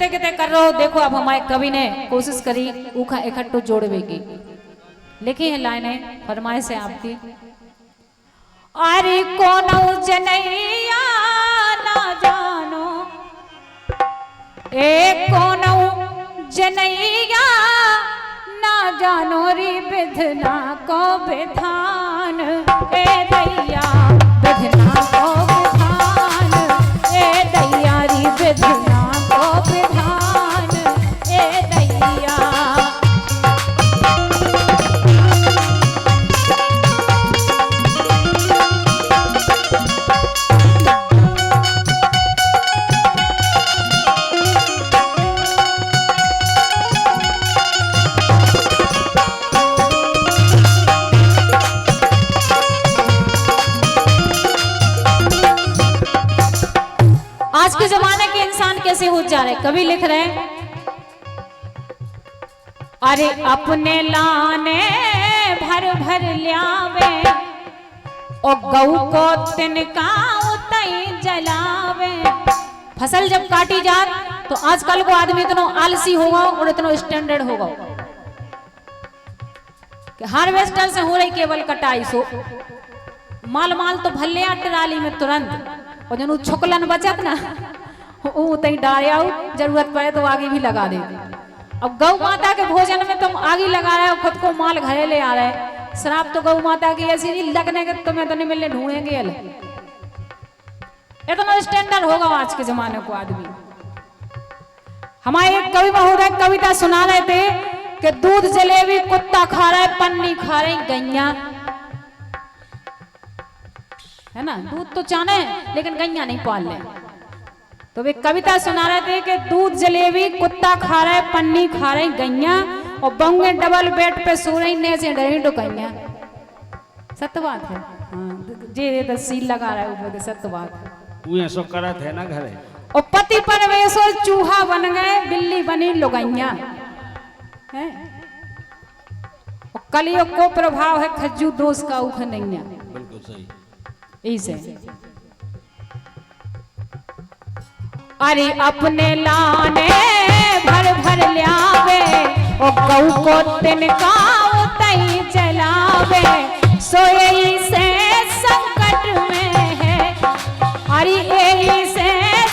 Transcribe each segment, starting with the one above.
किते कर रहे हो। देखो अब हमारे कवि ने कोशिश करी उखा इकट्ठो जोड़वे की, लिखी है लाइनें फरमाए से आपकी। अरे कौन जनैया ना जानो, ए कौन जनैया ना जानो री विधना को विधान, ए दैया विधना को विधान, ए दैया री विधना को विधान, ए दैया। आज के जमाने के इंसान कैसे हो जा रहे, कवि लिख रहे हैं अरे अपने लाने भर भर ल्यावे और गऊ को तिनका उतई जलावे। फसल जब काटी जात तो आजकल को आदमी इतना आलसी होगा और इतना स्टैंडर्ड होगा कि हार्वेस्टर से हो रही केवल कटाई, सो माल माल तो भले ट्राली में तुरंत, और जन छोकलन बचत ना वो तई डाले आओ, जरूरत पड़े तो आगे भी लगा दे। अब गौ माता के भोजन में तुम आगे लगा रहे हो, खुद को माल घरे ले आ रहे। शराब तो गौ माता की ऐसी नहीं लगने के तुम्हें तो नहीं मिलने ढूंढेंगे। इतना स्टैंडर्ड होगा आज के जमाने को आदमी। हमारे एक कवि महोदय कविता सुना रहे थे कि दूध जलेबी कुत्ता खा रहा है, पन्नी खा रही गैया, है ना। दूध तो चाने लेकिन गैया नहीं पाल ले। तो वे कविता सुना रहे थे कि दूध जलेबी कुत्ता खा रहा है, पन्नी खा रही गैया, और बंगे डबल बेड पे सो रही ने से डरी डुकैया। सत्य बात है। हाँ, जे तो सील लगा रहा है ऊपर, सत्य बात है। वो ऐसा करा थे ना घरे, और पति परमेश्वर चूहा बन गए, बिल्ली बनी लुगैया है। और कलयुग को प्रभाव है खज्जू दोष का उख नैया। बिल्कुल सही। इसे अरे अपने लाने भर भर ल्यावे और गऊ को तिनका उतई जलावे। सोई से संकट में है, अरे यही से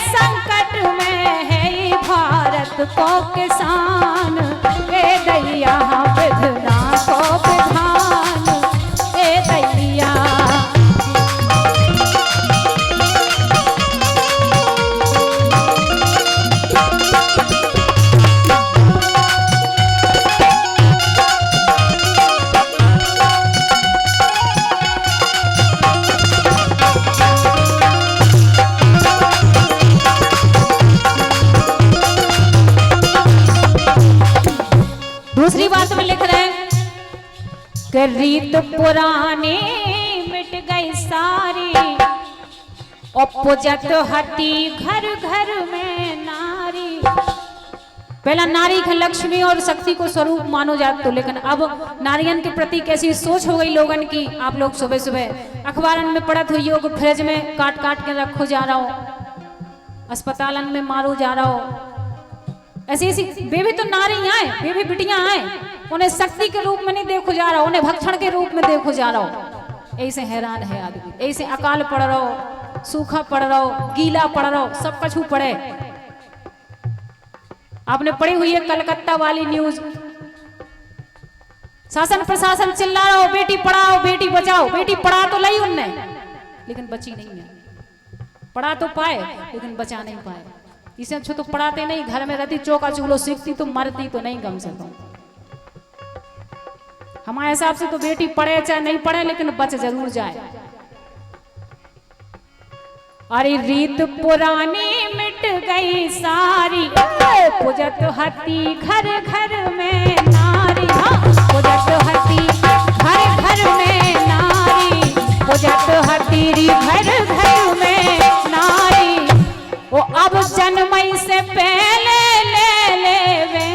संकट में है भारत को किसान, ए दैया विधना को विधान, ए दैया। दूसरी बात में लिख रहे हैं कि रीत पुरानी मिट गई सारी, और पुजत हटी घर घर में नारी। पहला नारी का लक्ष्मी और शक्ति को स्वरूप मानो जाता तो, लेकिन अब नारियन के प्रति कैसी सोच हो गई लोगन की। आप लोग सुबह सुबह अखबारन में पढ़त हुई हो, फ्रिज में काट काट के रखो जा रहा हो, अस्पतालन में मारो जा रहा हो। ऐसी ऐसी बेबी तो नारी आए, बेबी बिटियां आए, उन्हें शक्ति के रूप में नहीं देखो जा रहा, उन्हें भक्षण के रूप में देखो जा रहा हो। ऐसे हैरान है आदमी, ऐसे अकाल पड़ रहा हो, सूखा पड़ रहा हो, गीला पड़ रहा हो, सब कछु पड़े। आपने पढ़ी हुई है कलकत्ता वाली न्यूज, शासन प्रशासन चिल्ला रहा हो बेटी पढ़ाओ बेटी बचाओ। बेटी पढ़ा तो लाई उनने, लेकिन बची नहीं है। पढ़ा तो पाए लेकिन बचा नहीं पाए। इसे अच्छे तो पढ़ाते नहीं, घर में रहती चौका चूल्हो सीखती तो मरती तो नहीं कम से कम। हमारे हिसाब से तो बेटी पढ़े चाहे नहीं पढ़े लेकिन बच जरूर जाए। अरे रीत पुरानी मिट गई सारी, पुजत हती घर घर में नारी। पुजत हती घर घर में नारी, पुजत हती घर घर में नारी। वो अब जन्मई से पहले ले लेवे,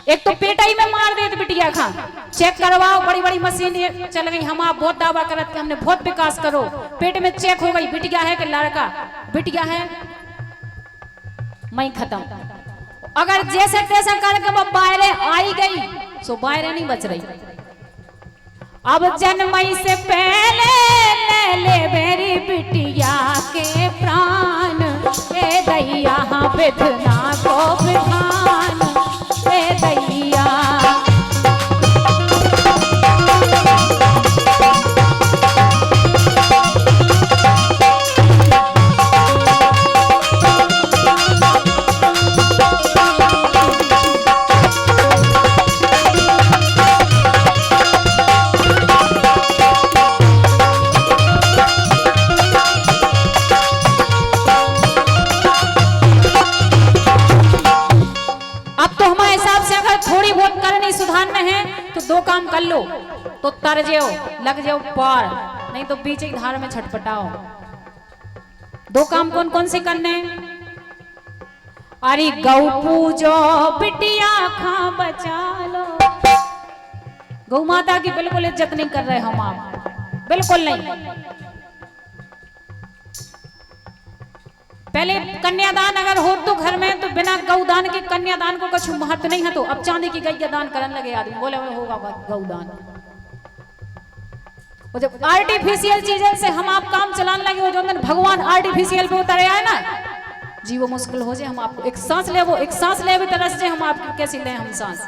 एक तो पेटाई में मार दे बिटिया खा। चेक करवाओ, बड़ी बड़ी मशीन चल गई। हम आप बहुत दावा करते कि हमने बहुत विकास करो, पेट में चेक हो गई बिटिया है कि लड़का, बिटिया है मैं खत्म। अगर जैसे तैसा करके वो बाहरे आई गई तो बाहरे नहीं बच रही। अब जन्मई से पहले ले ले मेरी बिटिया के प्राण, ए दैया विधना को विधान, ए दैया। थोड़ी बहुत करनी सुधार में है तो दो काम कर लो तो तर जाओ, लग जाओ पार, नहीं तो बीच एक धार में छटपटाओ। दो काम कौन कौन से करने? अरे गौ पूजो बिटिया खा बचा लो। गौ माता की बिल्कुल इज्जत नहीं कर रहे हम आप, बिल्कुल नहीं। पहले कन्यादान अगर हो तो घर में तो बिना गौदान के कन्यादान को कुछ महत्व नहीं है। तो अब चांदी की गैया दान करने लगे आदमी, बोले होगा गौदान। और जब आर्टिफिशियल चीजें से हम आप काम चलाने लगे, जो भगवान आर्टिफिशियल पे उतरे आए ना जी, वो मुश्किल हो जाए। हम आपको एक सांस ले, वो एक सांस ले भी तरह से हम आपकी कैसी ले हम सांस।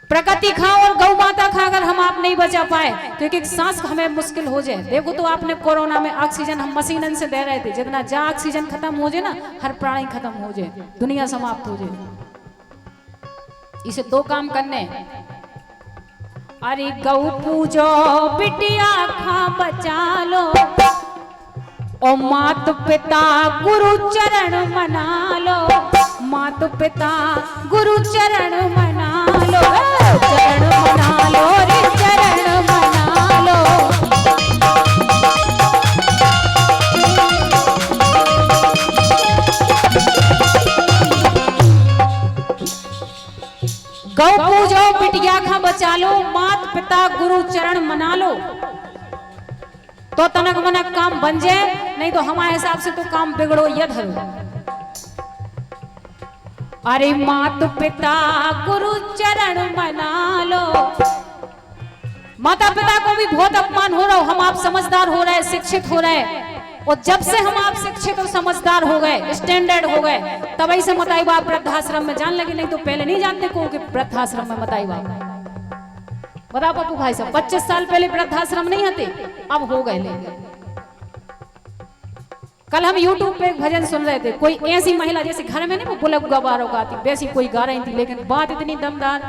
प्रकृति खा और गौ माता खा अगर हम आप नहीं बचा पाए तो एक एक सांस हमें मुश्किल हो जाए। देखो तो आपने कोरोना में ऑक्सीजन हम मशीनन से दे रहे थे, जितना जा ऑक्सीजन खत्म हो जाए ना, हर प्राणी खत्म हो जाए, दुनिया समाप्त हो जाए। इसे दो काम करने। अरे गौ पूजो बिटिया खा बचा लो, और मात पिता गुरु चरण मना लो, मात पिता गुरु चरण मना लो, चरण मना लो रे चरण मना लो। गौ पूजो बिटिया खा बचा लो, मात पिता गुरु चरण मना लो, तो तनक मनक काम बन जाए, नहीं तो हमारे हिसाब से तो काम बिगड़ो या धरो। अरे मात पिता गुरु चरण मना लो। माता पिता को भी बहुत अपमान हो रहा हो, हम आप समझदार हो रहे, शिक्षित हो रहे, और जब से हम आप शिक्षित और समझदार हो गए, स्टैंडर्ड हो गए, तब ऐसे मताई बाप वृद्धाश्रम में जान लगे, नहीं तो पहले नहीं जानते को कि वृद्धाश्रम में मताई बाप। बता पप्पू भाई साहब, 25 साल पहले वृद्धाश्रम नहीं आते, अब हो गए। लेंगे कल हम YouTube पे एक भजन सुन रहे थे, कोई ऐसी महिला जैसे घर में नहीं वो बुलक गवारों गाती, वैसी कोई गा रही थी, लेकिन बात इतनी दमदार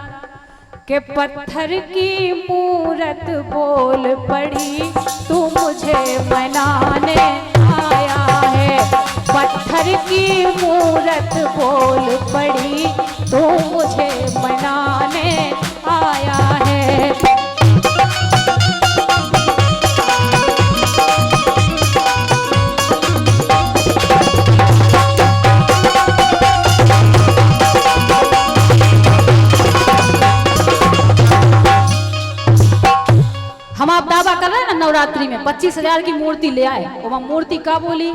के पत्थर की मूरत बोल पड़ी, तू मुझे मनाने आया है। पत्थर की मूरत बोल पड़ी, तू मुझे मनाने आया है। हम आप दावा कर रहे हैं ना, नवरात्रि में 25,000 की मूर्ति ले आए, और वह मूर्ति का बोली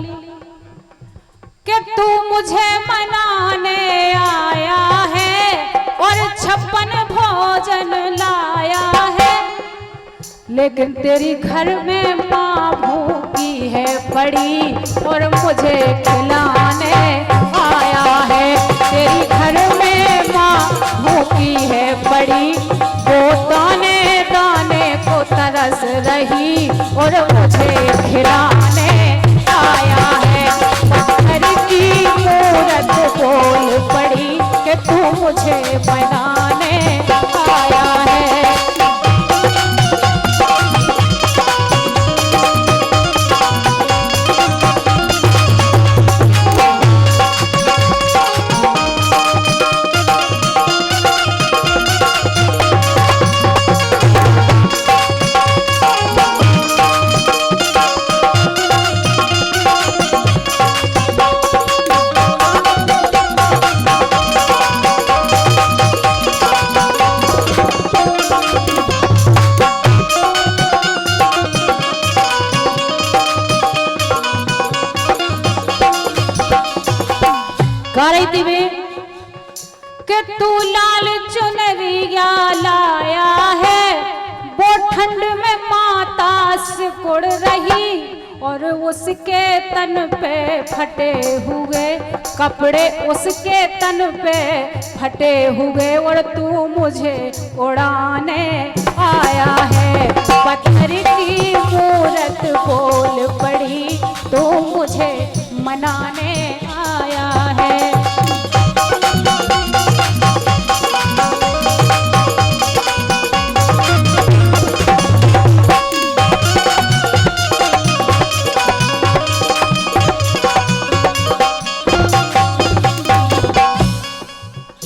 कि तू मुझे मनाने आया है और 56 भोजन लाया है, लेकिन तेरी घर में माँ भूखी है पड़ी और मुझे खिलाने आया है। तेरी घर में माँ भूखी है पड़ी, वो दाने दाने को तरस रही और मुझे खिलाने आया है। पत्थर की मूरत बोल पड़ी कि तू मुझे बनाने आया है। रही थी वे कि तू लाल चुनरिया लाया है, वो ठंड में माता सिकुड़ रही और उसके तन पे फटे हुए कपड़े, उसके तन पे फटे हुए, और तू मुझे उड़ाने आया है। पत्थर की मूरत बोल पड़ी, तू मुझे मनाने आया है।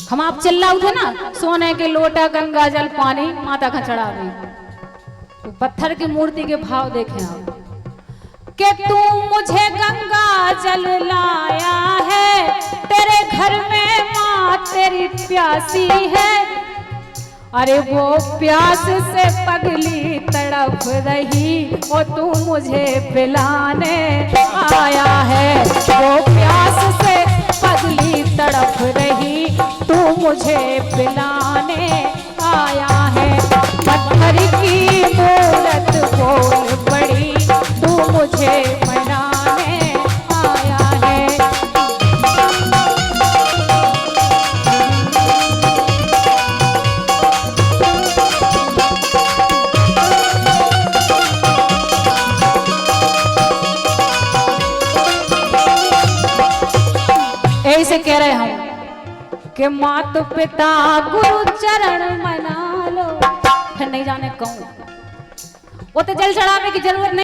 हम आप चिल्ला उठे ना, सोने के लोटा गंगा जल पानी माता का चढ़ा दी। तो पत्थर की मूर्ति के भाव देखें आप कि तू मुझे गंगा जल लाया है, तेरे घर में माँ तेरी प्यासी है। अरे वो प्यास से पगली तड़प रही और तू मुझे पिलाने आया है। वो प्यास से पगली तड़प रही, तू मुझे पिलाने आया है। पत्थर की मूरत बोल पड़ी, तू मुझे मनाने आया है। ऐसे कह रहे हम कि मात पिता गुरु चरण मना लो, फिर नहीं जाने कहूं, वो तो जल चढ़ाने की जरूरत नहीं।